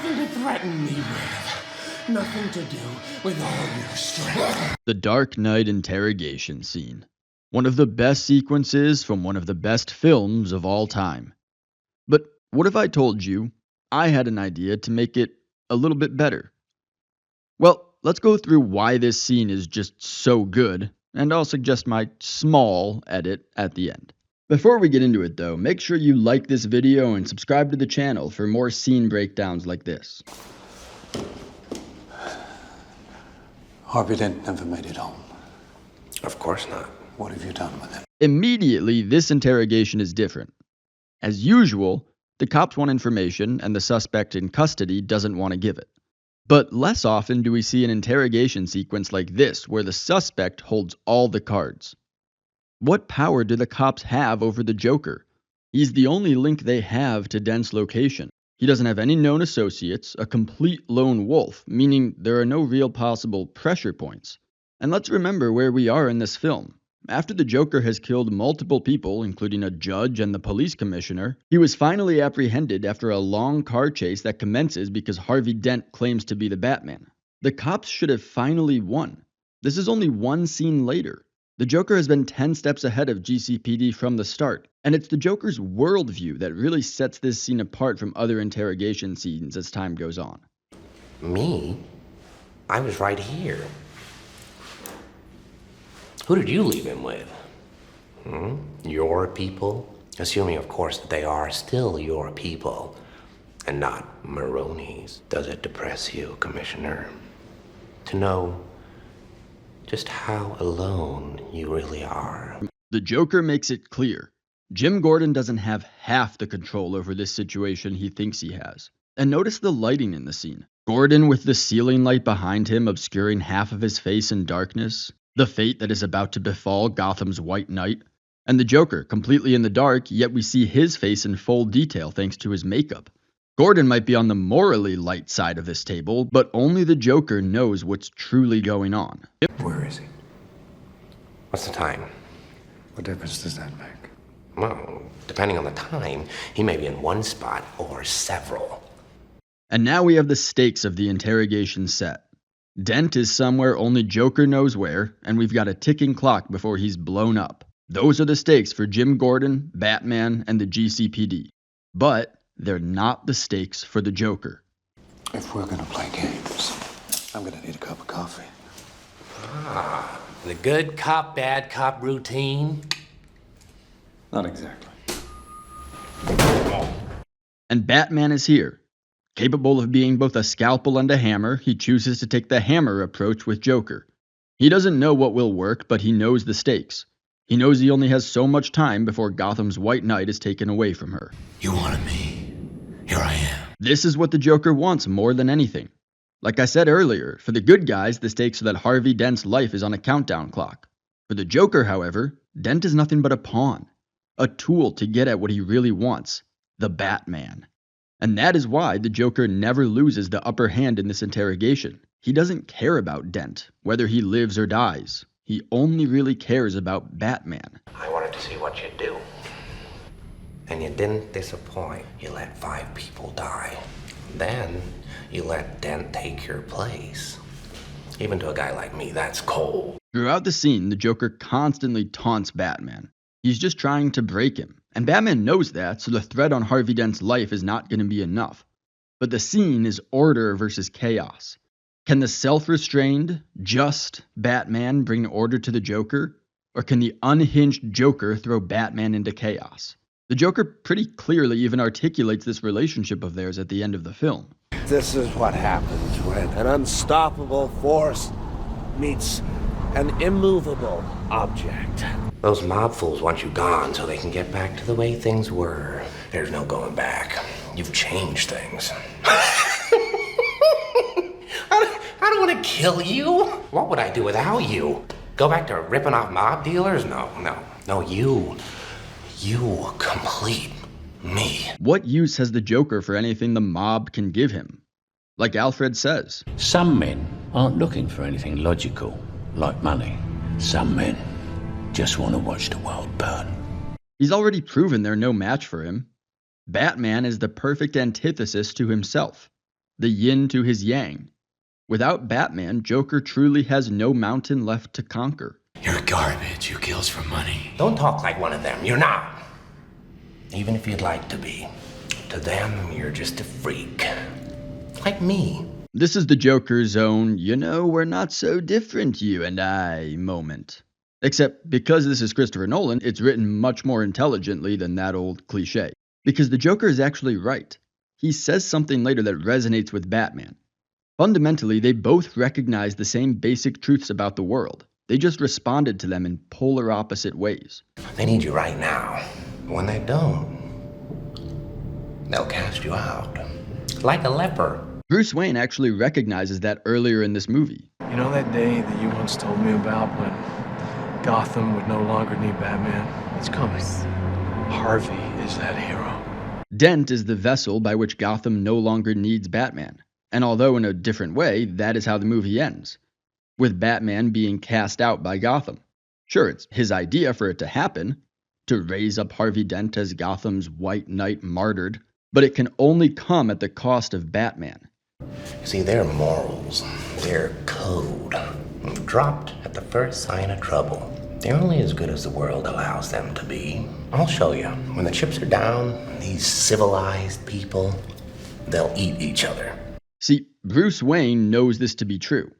Nothing to threaten me with. Nothing to do with all your strength. The Dark Knight interrogation scene. One of the best sequences from one of the best films of all time. But what if I told you I had an idea to make it a little bit better? Well, let's go through why this scene is just so good, and I'll suggest my small edit at the end. Before we get into it though, make sure you like this video and subscribe to the channel for more scene breakdowns like this. Harvey Dent never made it home. Of course not. What have you done with him? Immediately, this interrogation is different. As usual, the cops want information and the suspect in custody doesn't want to give it. But less often do we see an interrogation sequence like this where the suspect holds all the cards. What power do the cops have over the Joker? He's the only link they have to Dent's location. He doesn't have any known associates, a complete lone wolf, meaning there are no real possible pressure points. And let's remember where we are in this film. After the Joker has killed multiple people, including a judge and the police commissioner, he was finally apprehended after a long car chase that commences because Harvey Dent claims to be the Batman. The cops should have finally won. This is only one scene later. The Joker has been 10 steps ahead of GCPD from the start, and it's the Joker's worldview that really sets this scene apart from other interrogation scenes as time goes on. Me? I was right here. Who did you leave him with? Your people? Assuming, of course, that they are still your people, and not Maroney's. Does it depress you, Commissioner, to know just how alone you really are? The Joker makes it clear. Jim Gordon doesn't have half the control over this situation he thinks he has. And notice the lighting in the scene. Gordon with the ceiling light behind him obscuring half of his face in darkness. The fate that is about to befall Gotham's White Knight. And the Joker completely in the dark, yet we see his face in full detail thanks to his makeup. Gordon might be on the morally light side of this table, but only the Joker knows what's truly going on. Where is he? What's the time? What difference does that make? Well, depending on the time, he may be in one spot or several. And now we have the stakes of the interrogation set. Dent is somewhere only Joker knows where, and we've got a ticking clock before he's blown up. Those are the stakes for Jim Gordon, Batman, and the GCPD. But they're not the stakes for the Joker. If we're gonna play games, I'm gonna need a cup of coffee. The good cop, bad cop routine. Not exactly. And Batman is here. Capable of being both a scalpel and a hammer, he chooses to take the hammer approach with Joker. He doesn't know what will work, but he knows the stakes. He knows he only has so much time before Gotham's White Knight is taken away from her. You wanted me. Here I am. This is what the Joker wants more than anything. Like I said earlier, for the good guys, the stakes are that Harvey Dent's life is on a countdown clock. For the Joker, however, Dent is nothing but a pawn. A tool to get at what he really wants. The Batman. And that is why the Joker never loses the upper hand in this interrogation. He doesn't care about Dent, whether he lives or dies. He only really cares about Batman. I wanted to see what you'd do. And you didn't disappoint. You let 5 people die. Then you let Dent take your place. Even to a guy like me, that's cold. Throughout the scene, the Joker constantly taunts Batman. He's just trying to break him. And Batman knows that, so the threat on Harvey Dent's life is not going to be enough. But the scene is order versus chaos. Can the self-restrained, just Batman bring order to the Joker? Or can the unhinged Joker throw Batman into chaos? The Joker pretty clearly even articulates this relationship of theirs at the end of the film. This is what happens when an unstoppable force meets an immovable object. Those mob fools want you gone so they can get back to the way things were. There's no going back. You've changed things. I don't want to kill you. What would I do without you? Go back to ripping off mob dealers? No, you complete me. What use has the Joker for anything the mob can give him? Like Alfred says, Some men aren't looking for anything logical, like money. Some men just want to watch the world burn. he's already proven they're no match for him. Batman is the perfect antithesis to himself. the yin to his yang. Without Batman, Joker truly has no mountain left to conquer. You're garbage who kills for money. Don't talk like one of them. You're not. Even if you'd like to be. To them, you're just a freak. Like me. This is the Joker's own, we're not so different, you and I, moment. Except because this is Christopher Nolan, it's written much more intelligently than that old cliche. Because the Joker is actually right. He says something later that resonates with Batman. Fundamentally, they both recognize the same basic truths about the world. They just responded to them in polar opposite ways. They need you right now. When they don't, they'll cast you out. Like a leper. Bruce Wayne actually recognizes that earlier in this movie. You know that day that you once told me about when Gotham would no longer need Batman? It's coming. Harvey is that hero. Dent is the vessel by which Gotham no longer needs Batman. And although in a different way, that is how the movie ends. With Batman being cast out by Gotham. Sure, it's his idea for it to happen, to raise up Harvey Dent as Gotham's White Knight martyred, but it can only come at the cost of Batman. See, their morals, their code, dropped at the first sign of trouble. They're only as good as the world allows them to be. I'll show you. When the chips are down, these civilized people, they'll eat each other. See, Bruce Wayne knows this to be true.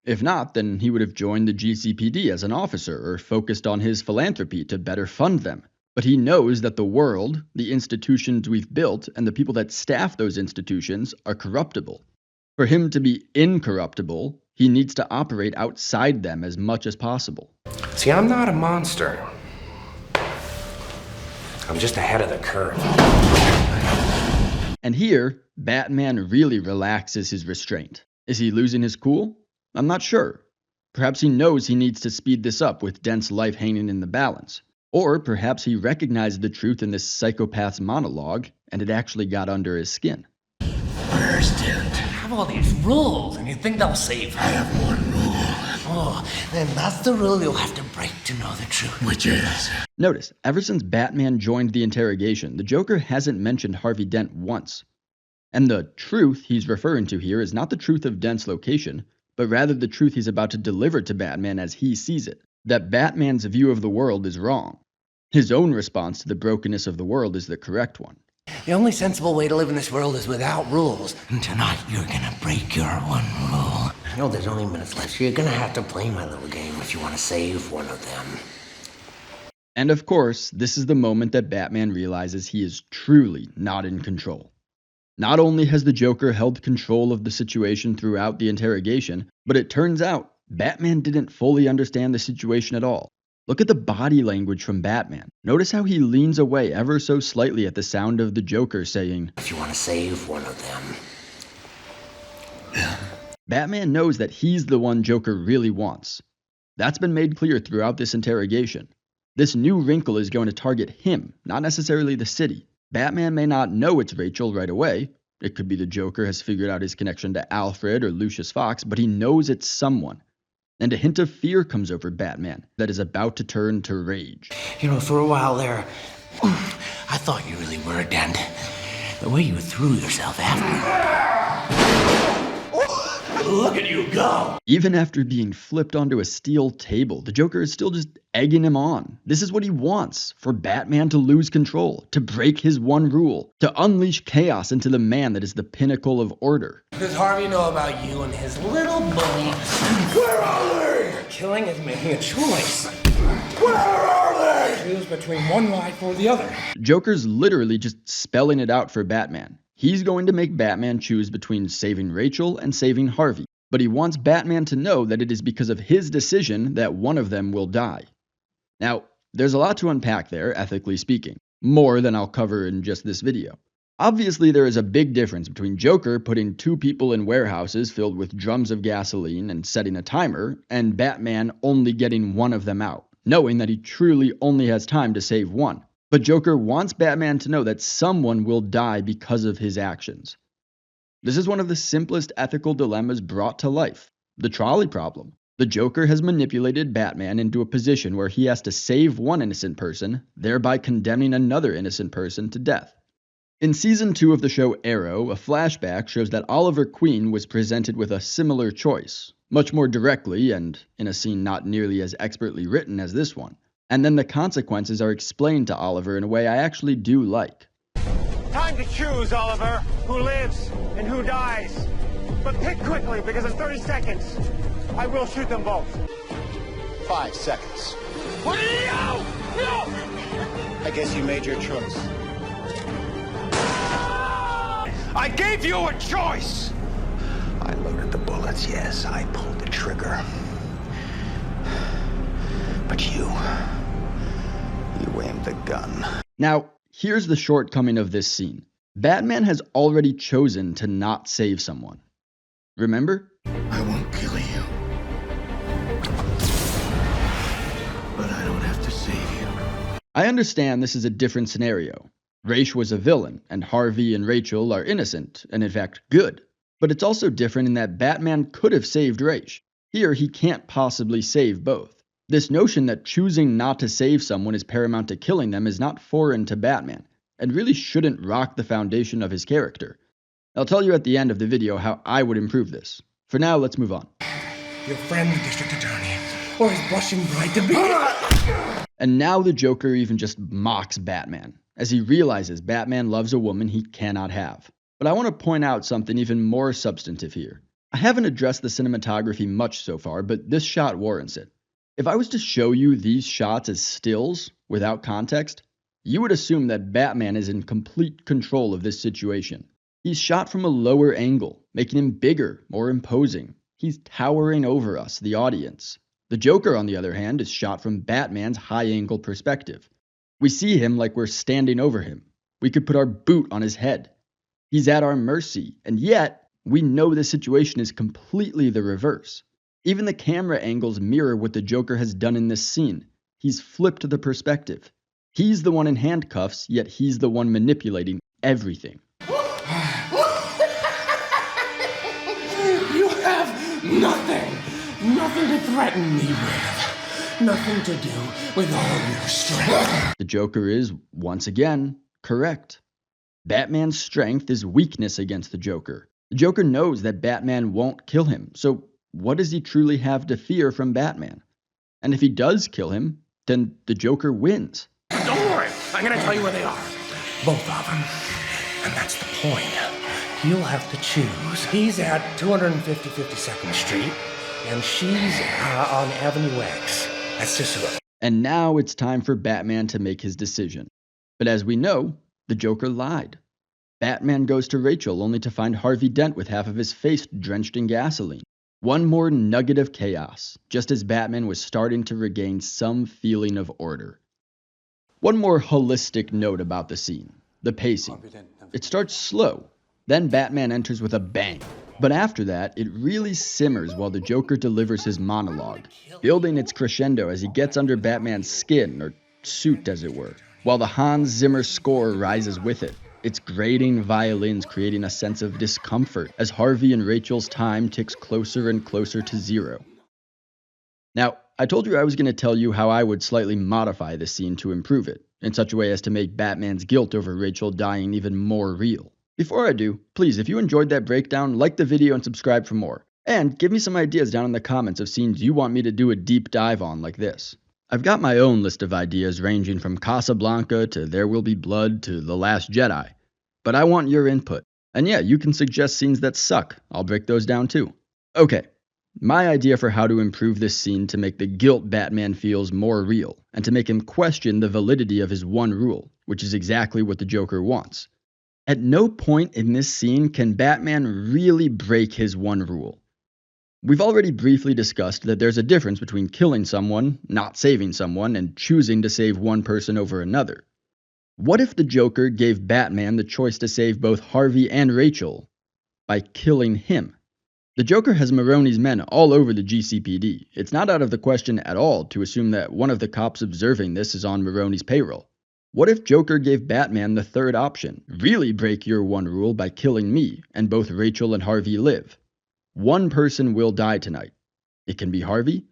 If not, then he would have joined the GCPD as an officer or focused on his philanthropy to better fund them. But he knows that the world, the institutions we've built, and the people that staff those institutions are corruptible. For him to be incorruptible, he needs to operate outside them as much as possible. See, I'm not a monster. I'm just ahead of the curve. And here, Batman really relaxes his restraint. Is he losing his cool? I'm not sure. Perhaps he knows he needs to speed this up with Dent's life hanging in the balance. Or perhaps he recognized the truth in this psychopath's monologue, and it actually got under his skin. Where's Dent? I have all these rules, and you think they'll save me? I have one rule. Oh, then that's the rule you'll have to break to know the truth. Which is? Notice, ever since Batman joined the interrogation, the Joker hasn't mentioned Harvey Dent once. And the truth he's referring to here is not the truth of Dent's location, but rather the truth he's about to deliver to Batman as he sees it. That Batman's view of the world is wrong. His own response to the brokenness of the world is the correct one. The only sensible way to live in this world is without rules. And tonight, you're gonna break your one rule. I know there's only minutes left, so you're gonna have to play my little game if you want to save one of them. And of course, this is the moment that Batman realizes he is truly not in control. Not only has the Joker held control of the situation throughout the interrogation, but it turns out Batman didn't fully understand the situation at all. Look at the body language from Batman. Notice how he leans away ever so slightly at the sound of the Joker saying, If you want to save one of them. Batman knows that he's the one Joker really wants. That's been made clear throughout this interrogation. This new wrinkle is going to target him, not necessarily the city. Batman may not know it's Rachel right away. It could be the Joker has figured out his connection to Alfred or Lucius Fox, but he knows it's someone. And a hint of fear comes over Batman that is about to turn to rage. You know, for a while there, I thought you really were, Dent. The way you threw yourself after. Look at you go! Even after being flipped onto a steel table, the Joker is still just egging him on. This is what he wants, for Batman to lose control, to break his one rule, to unleash chaos into the man that is the pinnacle of order. Does Harvey know about you and his little bully? Where are they? Killing is making a choice. Where are they? Choose between one life or the other. Joker's literally just spelling it out for Batman. He's going to make Batman choose between saving Rachel and saving Harvey, but he wants Batman to know that it is because of his decision that one of them will die. Now, there's a lot to unpack there, ethically speaking, more than I'll cover in just this video. Obviously, there is a big difference between Joker putting two people in warehouses filled with drums of gasoline and setting a timer, and Batman only getting one of them out, knowing that he truly only has time to save one. But Joker wants Batman to know that someone will die because of his actions. This is one of the simplest ethical dilemmas brought to life, the trolley problem. The Joker has manipulated Batman into a position where he has to save one innocent person, thereby condemning another innocent person to death. In Season 2 of the show Arrow, a flashback shows that Oliver Queen was presented with a similar choice, much more directly and in a scene not nearly as expertly written as this one. And then the consequences are explained to Oliver in a way I actually do like. Time to choose, Oliver, who lives and who dies. But pick quickly, because in 30 seconds, I will shoot them both. 5 seconds. What are you? No! I guess you made your choice. I gave you a choice! I loaded the bullets, yes. I pulled the trigger. But you aimed the gun. Now, here's the shortcoming of this scene. Batman has already chosen to not save someone. Remember? I won't kill you. But I don't have to save you. I understand this is a different scenario. Ra's was a villain, and Harvey and Rachel are innocent, and in fact, good. But it's also different in that Batman could have saved Ra's. Here, he can't possibly save both. This notion that choosing not to save someone is paramount to killing them is not foreign to Batman, and really shouldn't rock the foundation of his character. I'll tell you at the end of the video how I would improve this. For now, let's move on. Your friend, the district attorney, or his blushing bride to be. And now the Joker even just mocks Batman, as he realizes Batman loves a woman he cannot have. But I want to point out something even more substantive here. I haven't addressed the cinematography much so far, but this shot warrants it. If I was to show you these shots as stills, without context, you would assume that Batman is in complete control of this situation. He's shot from a lower angle, making him bigger, more imposing. He's towering over us, the audience. The Joker, on the other hand, is shot from Batman's high-angle perspective. We see him like we're standing over him. We could put our boot on his head. He's at our mercy, and yet, we know the situation is completely the reverse. Even the camera angles mirror what the Joker has done in this scene. He's flipped the perspective. He's the one in handcuffs, yet he's the one manipulating everything. You have nothing to threaten me with. Nothing to do with all your strength. The Joker is, once again, correct. Batman's strength is weakness against the Joker. The Joker knows that Batman won't kill him, so what does he truly have to fear from Batman? And if he does kill him, then the Joker wins. Don't worry, I'm gonna tell you where they are. Both of them. And that's the point. You'll have to choose. He's at 250 52nd Street, and she's on Avenue X. That's just it. And now it's time for Batman to make his decision. But as we know, the Joker lied. Batman goes to Rachel only to find Harvey Dent with half of his face drenched in gasoline. One more nugget of chaos, just as Batman was starting to regain some feeling of order. One more holistic note about the scene, the pacing. It starts slow, then Batman enters with a bang. But after that, it really simmers while the Joker delivers his monologue, building its crescendo as he gets under Batman's skin, or suit as it were, while the Hans Zimmer score rises with it. Its grating violins creating a sense of discomfort as Harvey and Rachel's time ticks closer and closer to zero. Now, I told you I was going to tell you how I would slightly modify this scene to improve it, in such a way as to make Batman's guilt over Rachel dying even more real. Before I do, please, if you enjoyed that breakdown, like the video and subscribe for more. And give me some ideas down in the comments of scenes you want me to do a deep dive on like this. I've got my own list of ideas ranging from Casablanca to There Will Be Blood to The Last Jedi. But I want your input. And yeah, you can suggest scenes that suck. I'll break those down too. Okay, my idea for how to improve this scene to make the guilt Batman feels more real, and to make him question the validity of his one rule, which is exactly what the Joker wants. At no point in this scene can Batman really break his one rule. We've already briefly discussed that there's a difference between killing someone, not saving someone, and choosing to save one person over another. What if the Joker gave Batman the choice to save both Harvey and Rachel by killing him? The Joker has Maroni's men all over the GCPD. It's not out of the question at all to assume that one of the cops observing this is on Maroni's payroll. What if Joker gave Batman the third option? Really break your one rule by killing me, and both Rachel and Harvey live. One person will die tonight. It can be Harvey,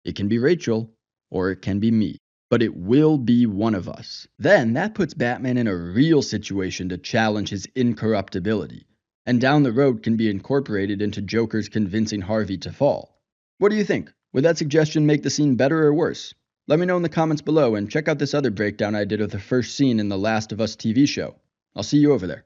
it can be Rachel, or it can be me. but it will be one of us. Then that puts Batman in a real situation to challenge his incorruptibility, and down the road can be incorporated into Joker's convincing Harvey to fall. What do you think? Would that suggestion make the scene better or worse? Let me know in the comments below, and check out this other breakdown I did of the first scene in the Last of Us TV show. I'll see you over there.